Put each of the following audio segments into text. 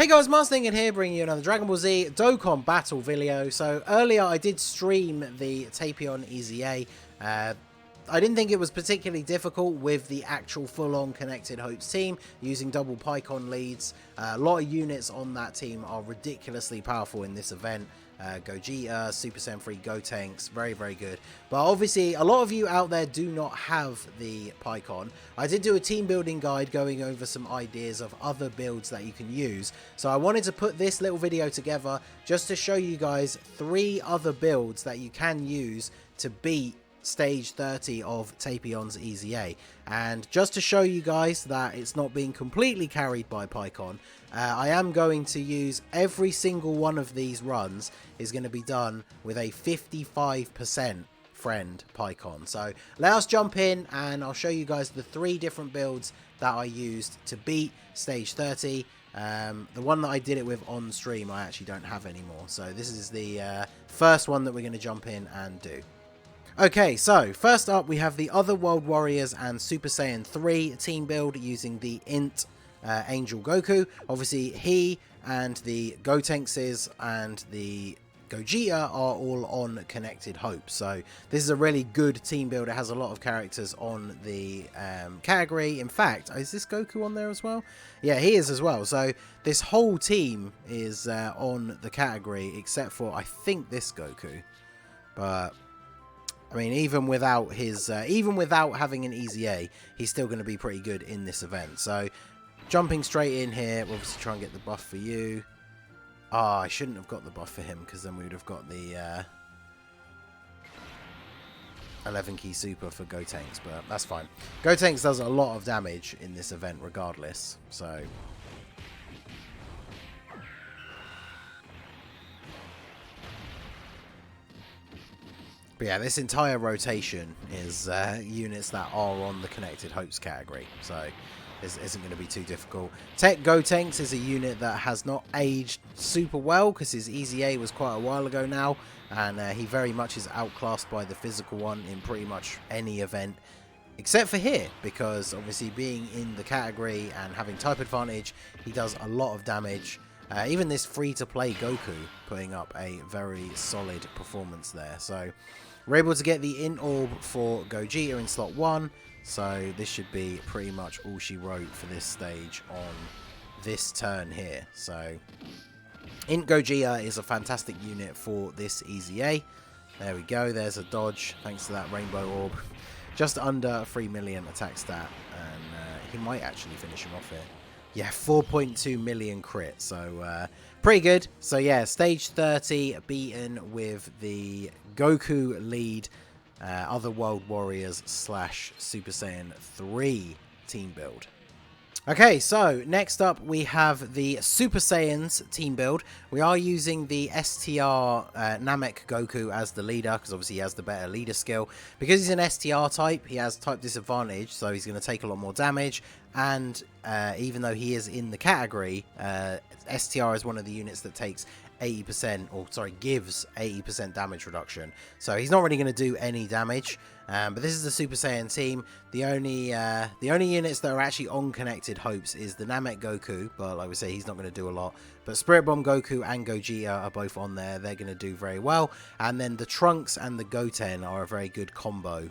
Hey guys, Marsdingen here, bringing you another Dragon Ball Z Dokkan battle video. So earlier I did stream the Tapion EZA. I didn't think it was particularly difficult with the actual full-on Connected Hopes team using double PIKKON leads. A lot of units on that team are ridiculously powerful in this event. Gogeta, Super Saiyan 3 Gotenks, very, very good. But obviously, a lot of you out there do not have the PIKKON. I did do a team building guide going over some ideas of other builds that you can use. So I wanted to put this little video together just to show you guys 3 other builds that you can use to beat stage 30 of TAPION'S EZA. And just to show you guys that it's not being completely carried by PIKKON, I am going to use every single one of these runs is going to be done with a 55% friend PIKKON. So let us jump in and I'll show you guys the 3 different builds that I used to beat stage 30. The one that I did it with on stream I actually don't have anymore, so this is the first one that we're going to jump in and do. Okay, so first up we have the Otherworld Warriors and Super Saiyan 3 team build using the Int Angel Goku. Obviously he and the Gotenks and the Gogeta are all on Connected Hope, so this is a really good team build. It has a lot of characters on the category. In fact, is this Goku on there as well? Yeah, he is as well. So this whole team is on the category except for I think this Goku, but I mean, even without his, even without having an EZA, he's still going to be pretty good in this event. So, jumping straight in here, we'll obviously try and get the buff for you. Ah, I shouldn't have got the buff for him, because then we would have got the 11 key super for Gotenks, but that's fine. Gotenks does a lot of damage in this event regardless, so but yeah, this entire rotation is units that are on the Connected Hopes category, so this isn't going to be too difficult. Tech Gotenks is a unit that has not aged super well because his EZA was quite a while ago now, and he very much is outclassed by the physical one in pretty much any event, except for here, because obviously being in the category and having type advantage, he does a lot of damage. Even this free-to-play Goku putting up a very solid performance there. So we're able to get the Int Orb for Gogeta in slot 1. So this should be pretty much all she wrote for this stage on this turn here. So Int Gogeta is a fantastic unit for this EZA. There we go. There's a dodge thanks to that Rainbow Orb. Just under 3 million attack stat. And he might actually finish him off here. Yeah, 4.2 million crit, so pretty good. So yeah, stage 30 beaten with the Goku lead Otherworld Warriors / Super Saiyan 3 team build. Okay, so next up we have the Super Saiyans team build. We are using the STR Namek Goku as the leader, because obviously he has the better leader skill. Because he's an STR type, he has type disadvantage, so he's going to take a lot more damage. And even though he is in the category, STR is one of the units that takes 80%, or sorry, gives 80% damage reduction. So he's not really going to do any damage. But this is the Super Saiyan team. The only units that are actually on Connected Hopes is the Namek Goku, but like we say, he's not going to do a lot. But Spirit Bomb Goku and Gogeta are both on there. They're going to do very well. And then the Trunks and the Goten are a very good combo,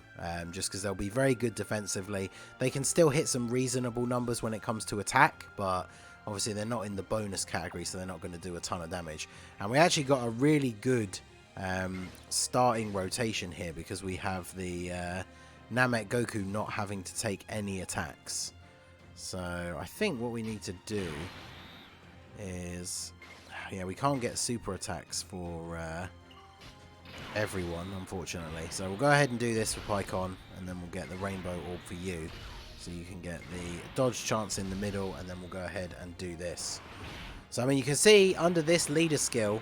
just because they'll be very good defensively. They can still hit some reasonable numbers when it comes to attack, but obviously they're not in the bonus category, so they're not going to do a ton of damage. And we actually got a really good starting rotation here, because we have the Namek Goku not having to take any attacks. So I think what we need to do is, yeah, we can't get super attacks for everyone, unfortunately. So we'll go ahead and do this for PIKKON, and then we'll get the Rainbow Orb for you. So you can get the dodge chance in the middle, and then we'll go ahead and do this. So I mean, you can see under this leader skill,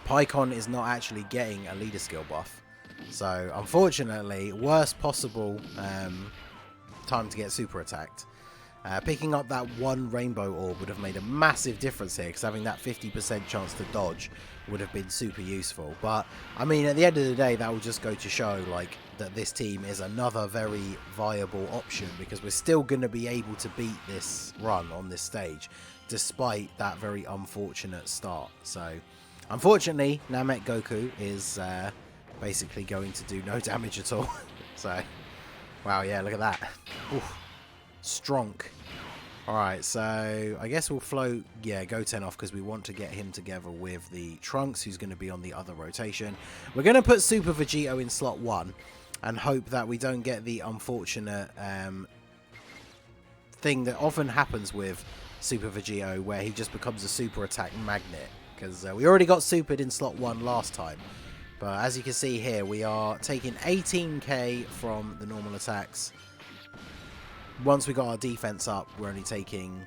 PIKKON is not actually getting a leader skill buff. So unfortunately, worst possible time to get super attacked. Picking up that one Rainbow Orb would have made a massive difference here, because having that 50% chance to dodge would have been super useful. But I mean, at the end of the day, that will just go to show like that this team is another very viable option, because we're still going to be able to beat this run on this stage. despite that very unfortunate start. So, unfortunately, Namek Goku is basically going to do no damage at all. So, wow, yeah, look at that. Oof. Strong. Alright, so I guess we'll float, yeah, Goten off because we want to get him together with the Trunks, who's going to be on the other rotation. We're going to put Super Vegito in slot 1 and hope that we don't get the unfortunate thing that often happens with Super Vegito, where he just becomes a super attack magnet, because we already got supered in slot 1 last time. But as you can see here, we are taking 18k from the normal attacks. Once we got our defense up, we're only taking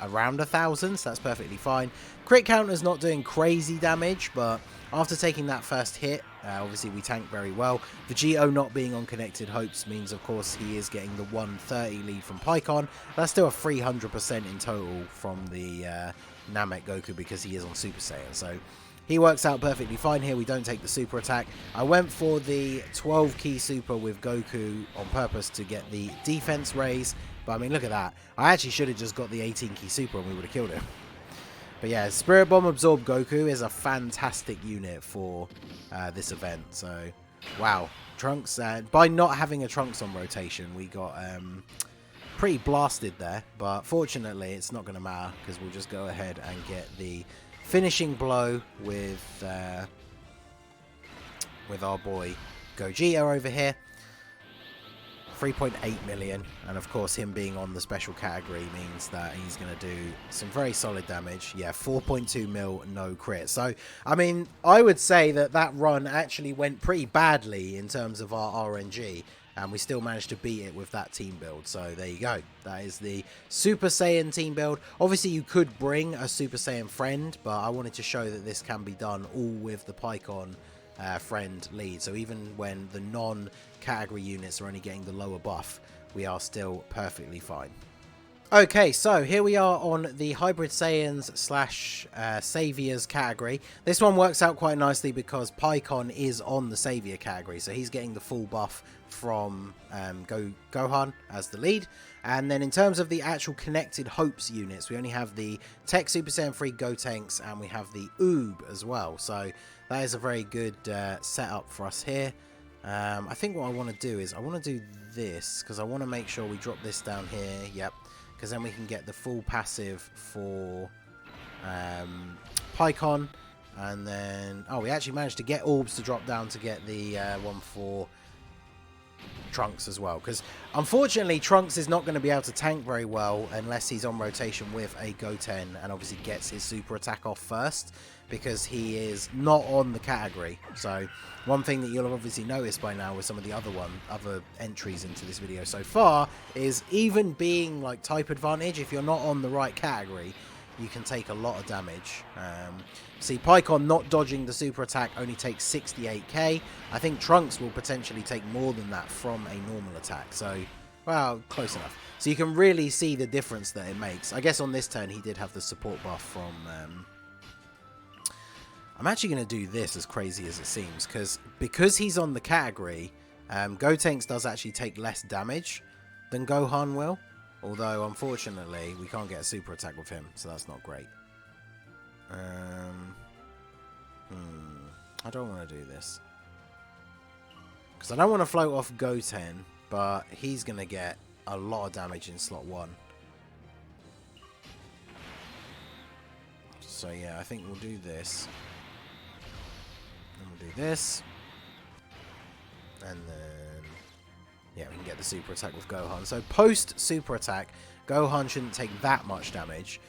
around 1,000, so that's perfectly fine. Crit counter's not doing crazy damage, but after taking that first hit, obviously we tank very well. Vegito not being on connected hopes means, of course, he is getting the 130 lead from PIKKON. That's still a 300% in total from the Namek Goku because he is on Super Saiyan, so he works out perfectly fine here. We don't take the super attack. I went for the 12 key super with Goku on purpose to get the defense raise. But I mean, look at that. I actually should have just got the 18 key super and we would have killed him. But yeah, Spirit Bomb Absorb Goku is a fantastic unit for this event. So, wow. Trunks, by not having a Trunks on rotation, we got pretty blasted there. But fortunately, it's not going to matter because we'll just go ahead and get the finishing blow with our boy Gogeta over here. 3.8 million, and of course him being on the special category means that he's going to do some very solid damage. Yeah, 4.2 mil, no crit. So, I mean, I would say that that run actually went pretty badly in terms of our RNG, and we still managed to beat it with that team build. So there you go. That is the Super Saiyan team build. Obviously, you could bring a Super Saiyan friend, but I wanted to show that this can be done all with the PIKKON friend lead. So even when the non-category units are only getting the lower buff, we are still perfectly fine. Okay, so here we are on the Hybrid Saiyans slash Saviors category. This one works out quite nicely because PIKKON is on the Savior category, so he's getting the full buff from Gohan as the lead. And then in terms of the actual connected hopes units, we only have the Tech Super Saiyan 3 Gotenks and we have the Oob as well. So that is a very good setup for us here. I think what I want to do is I want to do this because I want to make sure we drop this down here. Yep. Because then we can get the full passive for PIKKON. And then, oh, we actually managed to get orbs to drop down to get the one for Trunks as well. Because unfortunately, Trunks is not going to be able to tank very well unless he's on rotation with a Goten and obviously gets his super attack off first, because he is not on the category. So one thing that you'll have obviously noticed by now with some of the other entries into this video so far is even being like type advantage, if you're not on the right category, you can take a lot of damage. See, PIKKON not dodging the super attack only takes 68k. I think Trunks will potentially take more than that from a normal attack. So, well, close enough. So you can really see the difference that it makes. I guess on this turn he did have the support buff from I'm actually going to do this, as crazy as it seems, because he's on the category, Gotenks does actually take less damage than Gohan will. Although, unfortunately, we can't get a super attack with him, so that's not great. I don't want to do this. Because I don't want to float off Goten, but he's going to get a lot of damage in slot 1. So, yeah, I think we'll do this. And we'll do this. And then, yeah, we can get the super attack with Gohan. So post super attack, Gohan shouldn't take that much damage.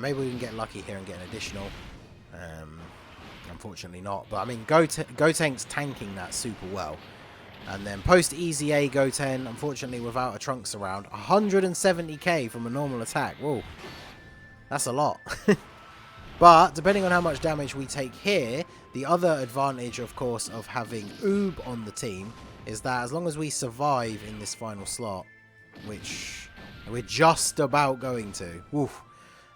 Maybe we can get lucky here and get an additional. Unfortunately not. But I mean, Gotenks tanking that super well. And then post EZA Goten, unfortunately without a Trunks around, 170k from a normal attack. Whoa, that's a lot. But depending on how much damage we take here, the other advantage, of course, of having Oob on the team is that as long as we survive in this final slot, which we're just about going to, woof,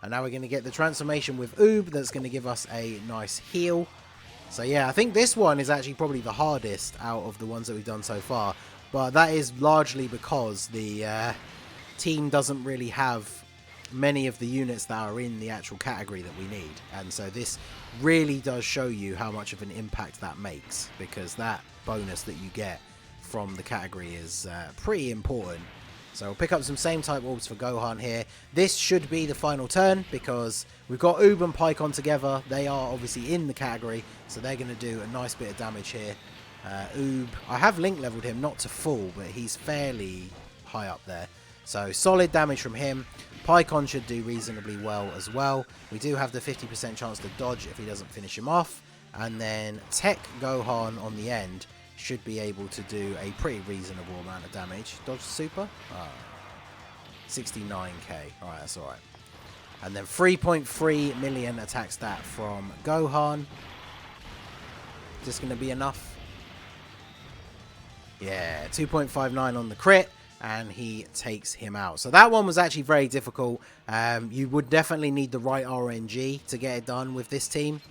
and now we're going to get the transformation with Oob that's going to give us a nice heal. So yeah, I think this one is actually probably the hardest out of the ones that we've done so far, but that is largely because the team doesn't really have many of the units that are in the actual category that we need. And so this really does show you how much of an impact that makes, because that bonus that you get from the category is pretty important. So we'll pick up some same type orbs for Gohan here. This should be the final turn because we've got Oob and PIKKON together. They are obviously in the category, so they're going to do a nice bit of damage here. Oob, I have link leveled him, not to full, but he's fairly high up there. So solid damage from him. PIKKON should do reasonably well as well. We do have the 50% chance to dodge if he doesn't finish him off. And then Tech Gohan on the end should be able to do a pretty reasonable amount of damage. Dodge super? 69k. Alright, that's alright. And then 3.3 million attack stat from Gohan. Is this going to be enough? Yeah, 2.59 on the crit. And he takes him out. So that one was actually very difficult. You would definitely need the right RNG to get it done with this team.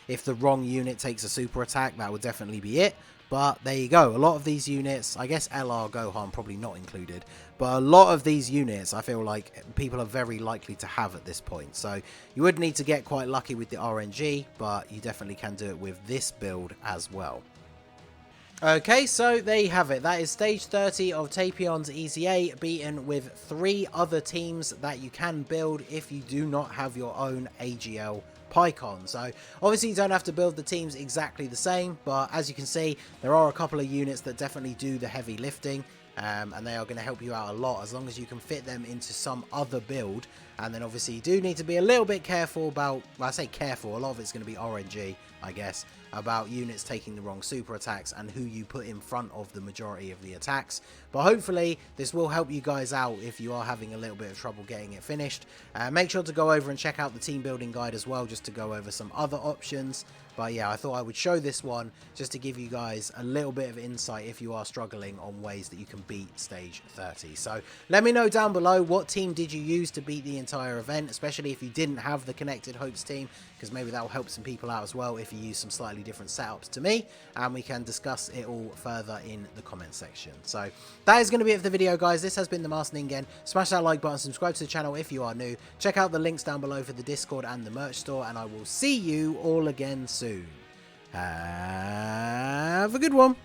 If the wrong unit takes a super attack, that would definitely be it. But there you go. A lot of these units, I guess LR Gohan probably not included, but a lot of these units I feel like people are very likely to have at this point. So you would need to get quite lucky with the RNG, but you definitely can do it with this build as well. Okay, so there you have it. That is stage 30 of TAPION'S EZA, beaten with 3 other teams that you can build if you do not have your own AGL PIKKON. So obviously you don't have to build the teams exactly the same, but as you can see, there are a couple of units that definitely do the heavy lifting. And they are going to help you out a lot as long as you can fit them into some other build. And then obviously you do need to be a little bit careful about, well, I say careful, a lot of it's going to be RNG, I guess, about units taking the wrong super attacks and who you put in front of the majority of the attacks. But hopefully this will help you guys out if you are having a little bit of trouble getting it finished. Make sure to go over and check out the team building guide as well, just to go over some other options. But yeah, I thought I would show this one just to give you guys a little bit of insight if you are struggling on ways that you can beat stage 30. So let me know down below, what team did you use to beat the entire event, especially if you didn't have the Connected Hopes team, because maybe that will help some people out as well if you use some slightly different setups to me, and we can discuss it all further in the comment section. So that is going to be it for the video, guys. This has been the Master Ningen. Smash that like button, subscribe to the channel if you are new, check out the links down below for the Discord and the merch store, and I will see you all again soon. Have a good one.